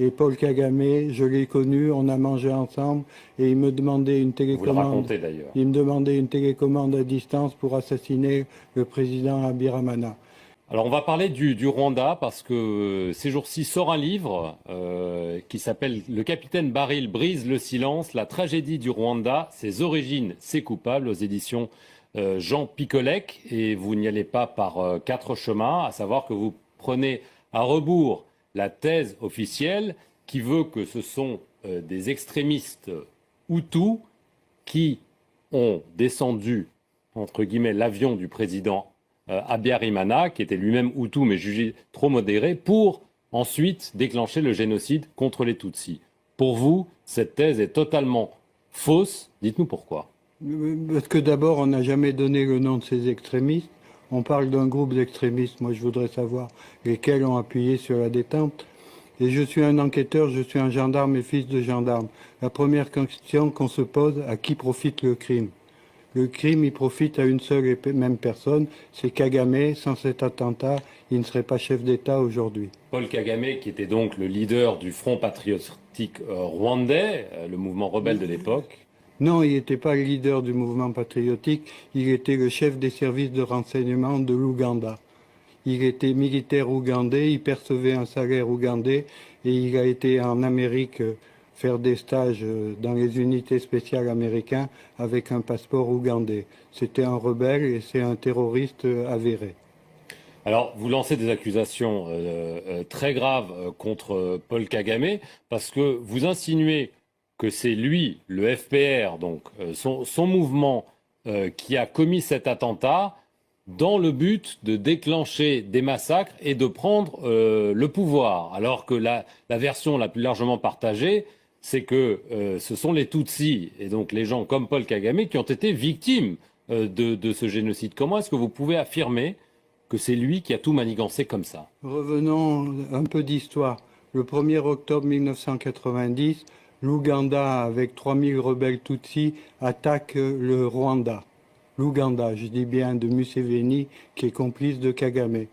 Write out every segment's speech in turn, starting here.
Et Paul Kagame, je l'ai connu, on a mangé ensemble et il me demandait une Vous le télécommande. racontez d'ailleurs. Il me demandait une télécommande à distance pour assassiner le président Abiyaramana. Alors on va parler du Rwanda parce que ces jours-ci sort un livre qui s'appelle Le capitaine Baril brise le silence, la tragédie du Rwanda, ses origines, ses coupables aux éditions Jean Picolec. Et vous n'y allez pas par quatre chemins, à savoir que vous prenez à rebours la thèse officielle qui veut que ce sont des extrémistes Hutus qui ont descendu, entre guillemets, l'avion du président Abiyarimana, qui était lui-même Hutu mais jugé trop modéré, pour ensuite déclencher le génocide contre les Tutsis. Pour vous, cette thèse est totalement fausse. Dites-nous pourquoi. Parce que d'abord, on n'a jamais donné le nom de ces extrémistes. On parle d'un groupe d'extrémistes. Moi, je voudrais savoir lesquels ont appuyé sur la détente. Et je suis un enquêteur, je suis un gendarme et fils de gendarme. La première question qu'on se pose, à qui profite le crime? Le crime, il profite à une seule et même personne, c'est Kagame. Sans cet attentat, il ne serait pas chef d'État aujourd'hui. Paul Kagame, qui était donc le leader du Front patriotique rwandais, le mouvement rebelle de l'époque. Non, il n'était pas le leader du mouvement patriotique, il était le chef des services de renseignement de l'Ouganda. Il était militaire ougandais, il percevait un salaire ougandais et il a été en Amérique faire des stages dans les unités spéciales américaines avec un passeport ougandais. C'était un rebelle et c'est un terroriste avéré. Alors, vous lancez des accusations très graves contre Paul Kagame parce que vous insinuez que c'est lui, le FPR, donc son mouvement, qui a commis cet attentat dans le but de déclencher des massacres et de prendre le pouvoir. Alors que la version la plus largement partagée, c'est que ce sont les Tutsis et donc les gens comme Paul Kagame qui ont été victimes de ce génocide. Comment est-ce que vous pouvez affirmer que c'est lui qui a tout manigancé comme ça? Revenons un peu d'histoire. Le 1er octobre 1990, l'Ouganda, avec 3000 rebelles Tutsis, attaque le Rwanda. L'Ouganda, je dis bien, de Museveni, qui est complice de Kagame.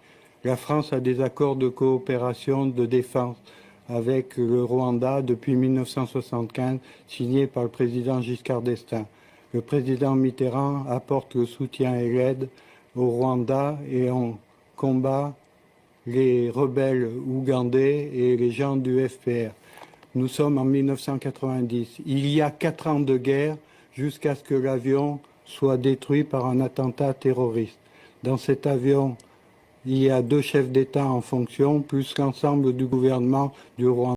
La France a des accords de coopération de défense avec le Rwanda depuis 1975, signés par le président Giscard d'Estaing. Le président Mitterrand apporte le soutien et l'aide au Rwanda et on combat les rebelles ougandais et les gens du FPR. Nous sommes en 1990. Il y a 4 ans de guerre jusqu'à ce que l'avion soit détruit par un attentat terroriste. Dans cet avion, il y a 2 chefs d'État en fonction, plus l'ensemble du gouvernement du Rwanda.